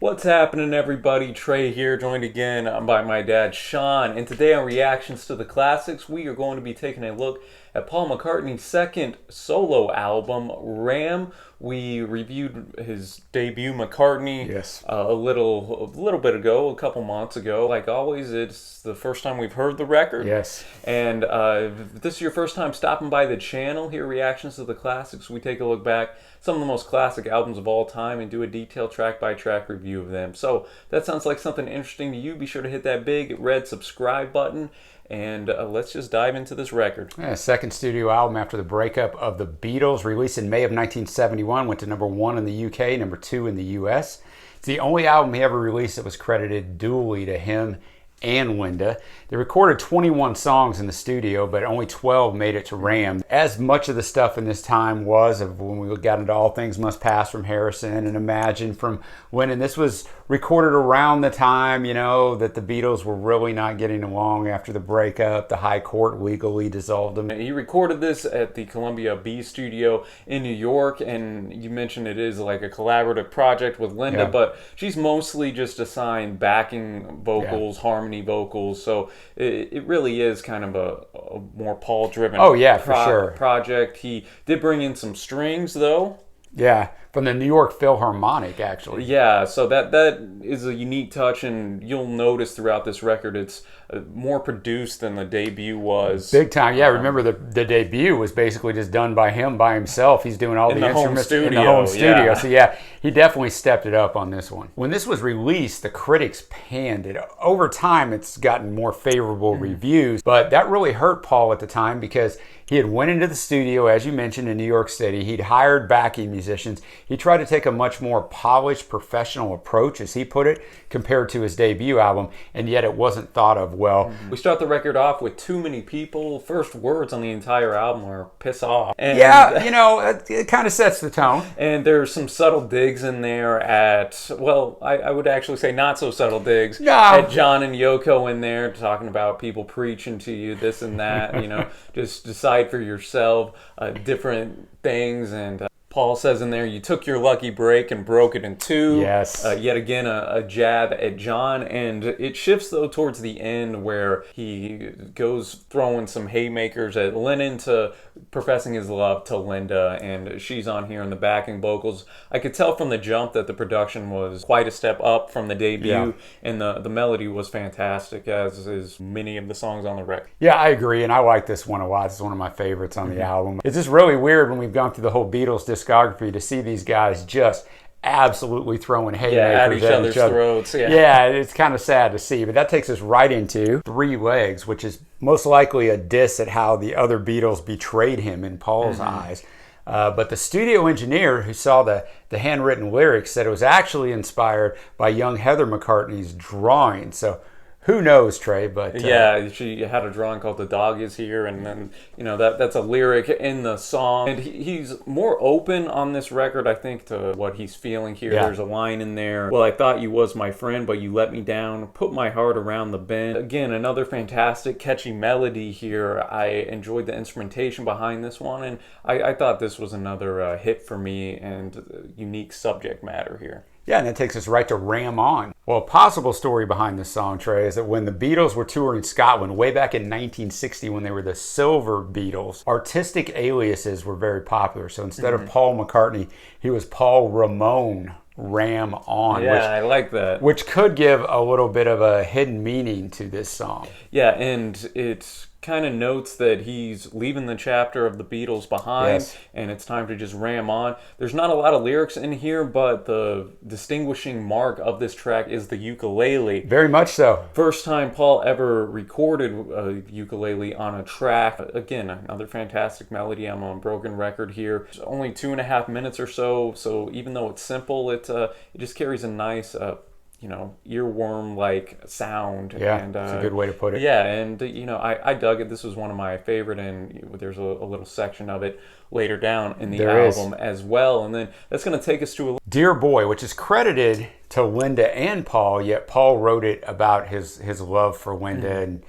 What's happening, everybody? Trey here, joined again by my dad, Sean. And today on Reactions to the Classics, we are going to be taking a look at Paul McCartney's second solo album, Ram. We reviewed his debut, McCartney, a little bit ago, a couple months ago. Like always, it's the first time we've heard the record. Yes. And if this is your first time stopping by the channel here, Reactions to the Classics, we take a look back some of the most classic albums of all time and do a detailed track-by-track review of them. So that sounds like something interesting to you. Be sure to hit that big red subscribe button. And let's just dive into this record. Yeah, second studio album after the breakup of the Beatles, released in May of 1971, went to #1 in the UK, #2 in the US. It's the only album he ever released that was credited dually to him and Linda. They recorded 21 songs in the studio, but only 12 made it to Ram. As much of the stuff in this time was of when we got into All Things Must Pass from Harrison and Imagine from Lennon. This was recorded around the time, that the Beatles were really not getting along after the breakup. The High Court legally dissolved them. He recorded this at the Columbia B studio in New York, and you mentioned it is like a collaborative project with Linda, but she's mostly just assigned backing vocals, harmony vocals, so it really is kind of a more Paul-driven project. He did bring in some strings, though. Yeah, from the New York Philharmonic, actually. Yeah, so that is a unique touch, and you'll notice throughout this record it's more produced than the debut was. Big time, yeah. Remember, the debut was basically just done by him by himself. He's doing all the instruments in the home studio. Yeah. So yeah, he definitely stepped it up on this one. When this was released, the critics panned it. Over time, it's gotten more favorable reviews, but that really hurt Paul at the time because he had went into the studio, as you mentioned, in New York City. He'd hired backing musicians. He tried to take a much more polished, professional approach, as he put it, compared to his debut album, and yet it wasn't thought of well. We start the record off with Too Many People. First words on the entire album are piss off. And it kind of sets the tone. And there's some subtle digs in there at, well, I would actually say not so subtle digs. At John and Yoko in there, talking about people preaching to you, this and that, just decide for yourself different things. And Paul says in there, you took your lucky break and broke it in two. Yes. Yet again, a jab at John. And it shifts, though, towards the end where he goes throwing some haymakers at Lennon to professing his love to Linda. And she's on here in the backing vocals. I could tell from the jump that the production was quite a step up from the debut. Yeah. And the melody was fantastic, as is many of the songs on the record. Yeah, I agree. And I like this one a lot. It's one of my favorites on the album. It's just really weird when we've gone through the whole Beatles discography to see these guys just absolutely throwing haymakers at each other's throats. Yeah, it's kind of sad to see, but that takes us right into Three Legs, which is most likely a diss at how the other Beatles betrayed him in Paul's eyes. But the studio engineer who saw the handwritten lyrics said it was actually inspired by young Heather McCartney's drawing. So who knows, Trey? But yeah, she had a drawing called "The Dog Is Here," and then that's a lyric in the song. And he's more open on this record, I think, to what he's feeling here. Yeah. There's a line in there. Well, I thought you was my friend, but you let me down. Put my heart around the bend. Again, another fantastic, catchy melody here. I enjoyed the instrumentation behind this one, and I thought this was another hit for me and unique subject matter here. Yeah, and that takes us right to Ram On. Well, a possible story behind this song, Trey, is that when the Beatles were touring Scotland way back in 1960 when they were the Silver Beetles, artistic aliases were very popular. So instead of Paul McCartney, he was Paul Ramon. Ram On. Yeah, I like that. Which could give a little bit of a hidden meaning to this song. Yeah, and it's kind of notes that he's leaving the chapter of the Beatles behind, and it's time to just ram on. There's not a lot of lyrics in here, but the distinguishing mark of this track is the ukulele. Very much so. First time Paul ever recorded a ukulele on a track. Again, another fantastic melody. I'm on broken record here. It's only 2.5 minutes or so, so even though it's simple, it just carries a nice earworm-like sound. Yeah, and, that's a good way to put it. Yeah, and I dug it. This was one of my favorite, and there's a little section of it later down in the album as well. And then that's going to take us to Dear Boy, which is credited to Linda and Paul, yet Paul wrote it about his love for Linda. And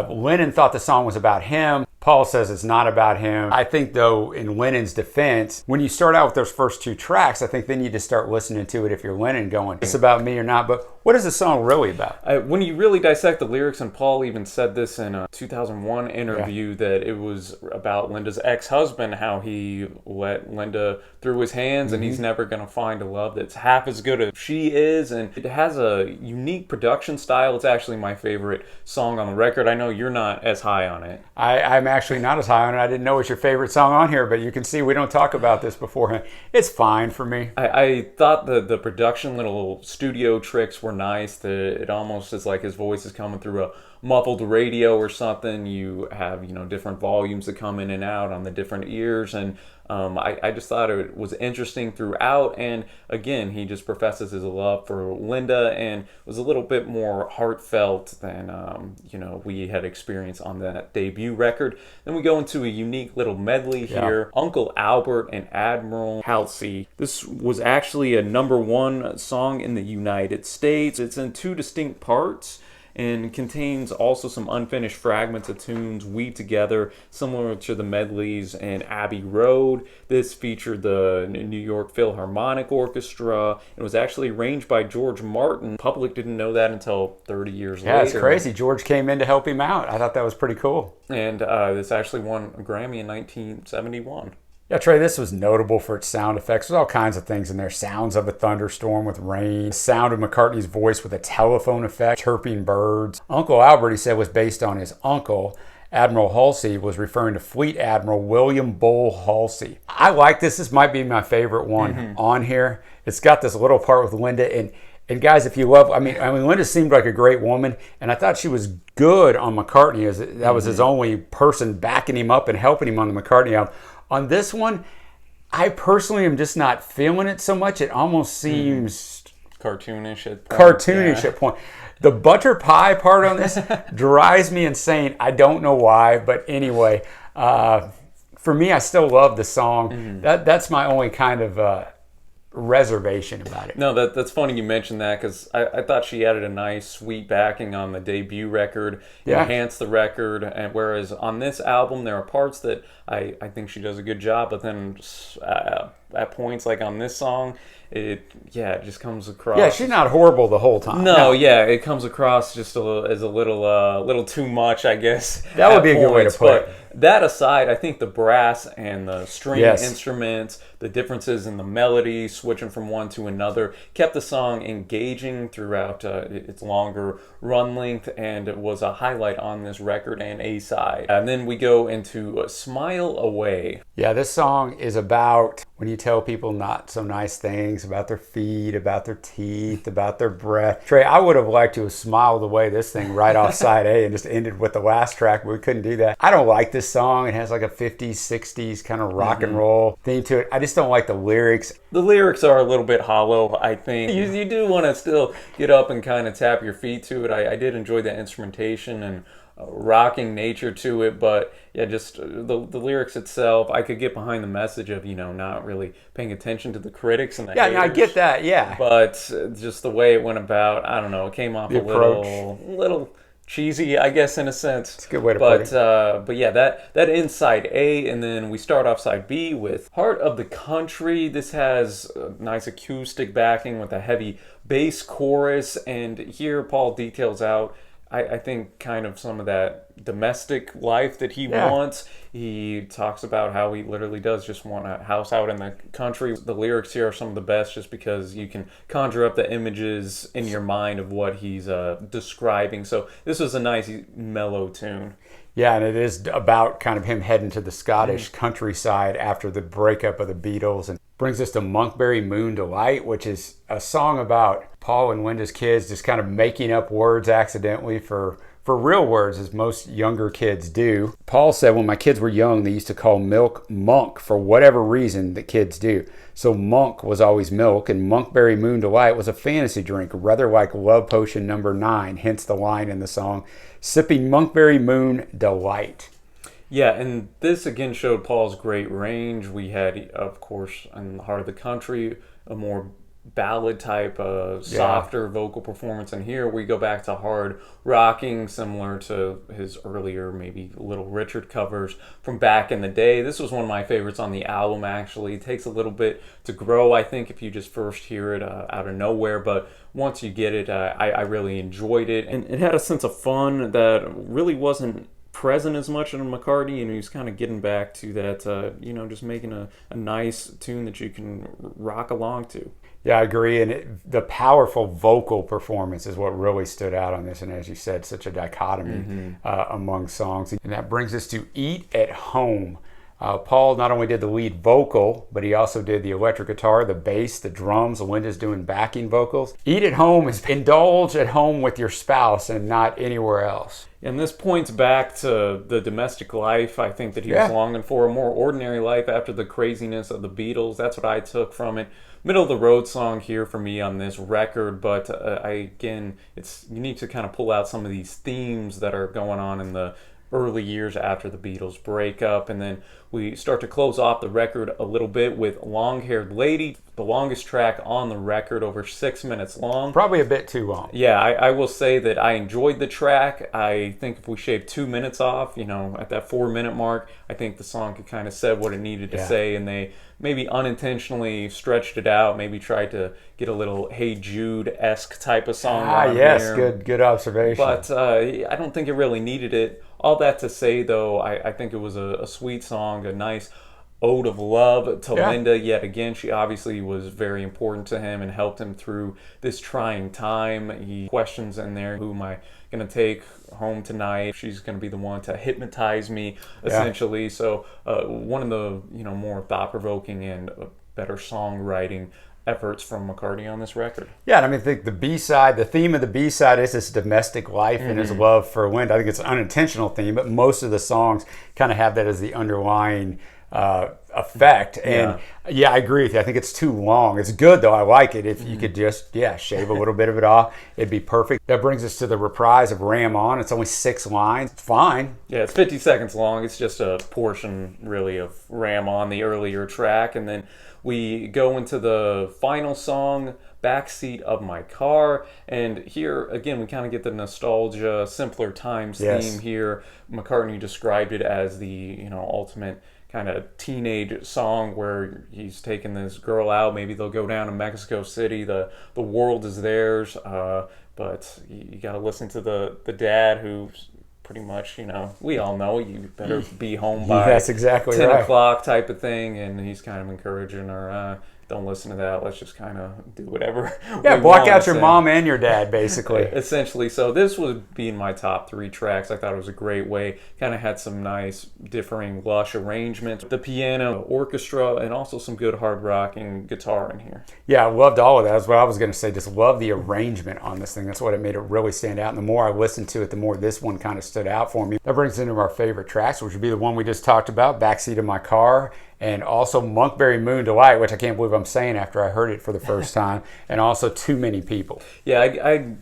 Lennon thought the song was about him. Paul says it's not about him. I think, though, in Lennon's defense, when you start out with those first two tracks, I think then you just start listening to it if you're Lennon going, it's about me or not. But what is the song really about? When you really dissect the lyrics, and Paul even said this in a 2001 interview, that it was about Linda's ex-husband, how he let Linda through his hands, and he's never going to find a love that's half as good as she is. And it has a unique production style. It's actually my favorite song on the record. I know you're not as high on it. I'm actually not as high on it. I didn't know it was your favorite song on here, but you can see we don't talk about this beforehand. It's fine for me. I thought the production little studio tricks were nice. It almost is like his voice is coming through a muffled radio or something. You have, different volumes that come in and out on the different ears, and I just thought it was interesting throughout. And again, he just professes his love for Linda, and was a little bit more heartfelt than we had experienced on that debut record. Then we go into a unique little medley here. Uncle Albert and Admiral Halsey. This was actually a #1 song in the United States. It's in 2 distinct parts, and contains also some unfinished fragments of tunes weaved together, similar to the medleys in Abbey Road. This featured the New York Philharmonic Orchestra. It was actually arranged by George Martin. Public didn't know that until 30 years later. Yeah, it's crazy. George came in to help him out. I thought that was pretty cool. And this actually won a Grammy in 1971. Yeah, Trey, this was notable for its sound effects. There's all kinds of things in there. Sounds of a thunderstorm with rain. Sound of McCartney's voice with a telephone effect. Chirping birds. Uncle Albert, he said, was based on his uncle. Admiral Halsey was referring to Fleet Admiral William Bull Halsey. I like this. This might be my favorite one on here. It's got this little part with Linda. And guys, if you love, I mean, Linda seemed like a great woman, and I thought she was good on McCartney. As that was his only person backing him up and helping him on the McCartney album. On this one, I personally am just not feeling it so much. It almost seems cartoonish at point. The butter pie part on this drives me insane. I don't know why, but anyway, for me, I still love the song. That's my only kind of reservation about it. No, that's funny you mentioned that, because I thought she added a nice sweet backing on the debut record, enhanced the record, and whereas on this album there are parts that I think she does a good job, but then at points like on this song, it just comes across. Yeah, she's not horrible the whole time. No, it comes across just as a little too much, I guess. That would be a good way to put it. That aside, I think the brass and the string instruments, the differences in the melody, switching from one to another, kept the song engaging throughout its longer run length, and it was a highlight on this record and A-side. And then we go into Smile Away. Yeah, this song is about when you tell people not so nice things about their feet, about their teeth, about their breath. Trey, I would have liked to have smiled away this thing right off side A and just ended with the last track, but we couldn't do that. I don't like this song. It has like a 50s, 60s kind of rock and roll theme to it. I just don't like the lyrics. The lyrics are a little bit hollow, I think. You do want to still get up and kind of tap your feet to it. I did enjoy the instrumentation and rocking nature to it, but just the lyrics itself, I could get behind the message of not really paying attention to the critics and the haters. I get that, but just the way it went about, I don't know, it came off little cheesy, I guess, in a sense. It's a good way to put it. But that ends side A, and then we start off side B with Heart of the Country. This has a nice acoustic backing with a heavy bass chorus, and here Paul details out, I think, kind of some of that domestic life that he wants. He talks about how he literally does just want a house out in the country. The lyrics here are some of the best just because you can conjure up the images in your mind of what he's describing. So this is a nice mellow tune. Yeah, and it is about kind of him heading to the Scottish countryside after the breakup of the Beatles. And brings us to MONKBERRY Moon Delight, which is a song about Paul and Linda's kids just kind of making up words accidentally for real words, as most younger kids do. Paul said, when my kids were young, they used to call milk monk for whatever reason that kids do. So monk was always milk, and MONKBERRY Moon Delight was a fantasy drink, rather like Love Potion number 9, hence the line in the song, sipping MONKBERRY Moon Delight. Yeah, and this again showed Paul's great range. We had, of course, in the Heart of the Country, a more ballad type softer vocal performance, and here we go back to hard rocking, similar to his earlier maybe Little Richard covers from back in the day. This was one of my favorites on the album, actually. It takes a little bit to grow, I think, if you just first hear it out of nowhere, but once you get it, I really enjoyed it, and it had a sense of fun that really wasn't present as much in McCartney, and he was kind of getting back to that, just making a nice tune that you can rock along to. Yeah, I agree. And the powerful vocal performance is what really stood out on this. And as you said, such a dichotomy among songs. And that brings us to Eat at Home. Paul not only did the lead vocal, but he also did the electric guitar, the bass, the drums. Linda's doing backing vocals. Eat at Home is indulge at home with your spouse and not anywhere else. And this points back to the domestic life, I think, that he was longing for, a more ordinary life after the craziness of the Beatles. That's what I took from it. Middle of the road song here for me on this record, but you need to kind of pull out some of these themes that are going on in the early years after the Beatles breakup, and then we start to close off the record a little bit with Long Haired Lady, the longest track on the record, over 6 minutes long. Probably a bit too long. Yeah, I will say that I enjoyed the track. I think if we shaved 2 minutes off, at that 4-minute mark, I think the song could kind of said what it needed to say, and they maybe unintentionally stretched it out, maybe tried to get a little Hey Jude-esque type of song on yes, here. Good observation. But I don't think it really needed it. All that to say, though, I think it was a sweet song, a nice ode of love to Linda yet again. She obviously was very important to him and helped him through this trying time. He questions in there, who am I going to take home tonight? She's going to be the one to hypnotize me, essentially. So one of the more thought-provoking and better songwriting efforts from McCartney on this record. Yeah, and I mean, I think the theme of the B-side is this domestic life and his love for Linda. I think it's an unintentional theme, but most of the songs kind of have that as the underlying effect. And I agree with you. I think it's too long. It's good though. I like it. If you could just shave a little bit of it off, it'd be perfect. That brings us to the reprise of Ram On. It's only 6 lines. It's fine. Yeah, it's 50 seconds long. It's just a portion really of Ram On, the earlier track, and then we go into the final song, Backseat of My Car, and here again we kind of get the nostalgia, simpler times theme here. McCartney described it as the ultimate kind of teenage song where he's taking this girl out. Maybe they'll go down to Mexico City. The world is theirs, but you got to listen to the dad who's pretty much, we all know you better be home by that's exactly 10 right. o'clock type of thing, and he's kind of encouraging her, don't listen to that, let's just kind of do whatever. Block out your mom and your dad, basically. Essentially. So this would be in my top 3 tracks. I thought it was a great way. Kind of had some nice, differing, lush arrangements. The piano, orchestra, and also some good hard rocking guitar in here. Yeah, I loved all of that. That's what I was going to say. Just love the arrangement on this thing. That's what it made it really stand out. And the more I listened to it, the more this one kind of stood out for me. That brings us into our favorite tracks, which would be the one we just talked about, Backseat of My Car, and also MONKBERRY Moon Delight, which I can't believe I'm saying after I heard it for the first time, and also Too Many People. Yeah, I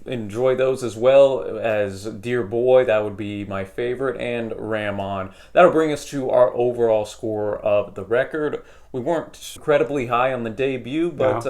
enjoy those as well as Dear Boy. That would be my favorite, and Ram On. That'll bring us to our overall score of the record. We weren't incredibly high on the debut, but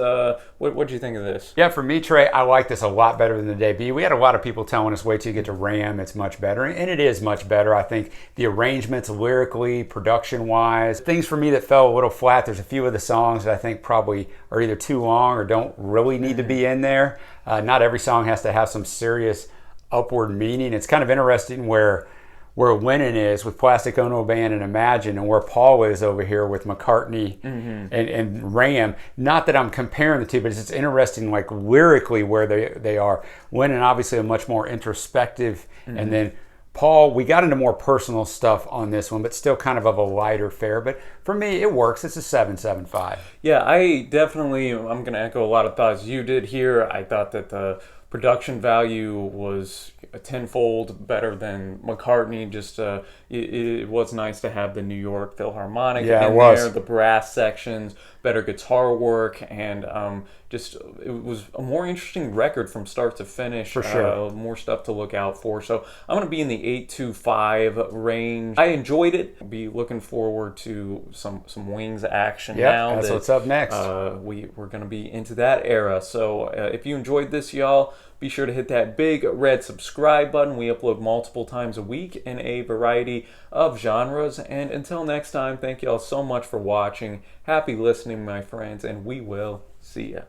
what do you think of this? Yeah, for me, Trey, I like this a lot better than the debut. We had a lot of people telling us, wait till you get to Ram, it's much better. And it is much better. I think the arrangements lyrically, production-wise, things for me that fell a little flat. There's a few of the songs that I think probably are either too long or don't really need to be in there. Not every song has to have some serious upward meaning. It's kind of interesting where Lennon is with Plastic Ono Band and Imagine, and where Paul is over here with McCartney and Ram. Not that I'm comparing the two, but it's interesting, like lyrically, where they are. Lennon obviously a much more introspective, and then Paul, we got into more personal stuff on this one, but still kind of a lighter fare. But for me, it works. It's a 7.75. Yeah, I'm going to echo a lot of thoughts you did here. I thought that the production value was tenfold better than McCartney. Just it was nice to have the New York Philharmonic in there, the brass sections, better guitar work, and just it was a more interesting record from start to finish. For sure. More stuff to look out for. So I'm going to be in the 825 range. I enjoyed it. I'll be looking forward to some Wings action now. That's what's up next. We're going to be into that era. So if you enjoyed this, y'all, be sure to hit that big red subscribe button. We upload multiple times a week in a variety of genres. And until next time, thank y'all so much for watching. Happy listening, my friends, and we will see ya.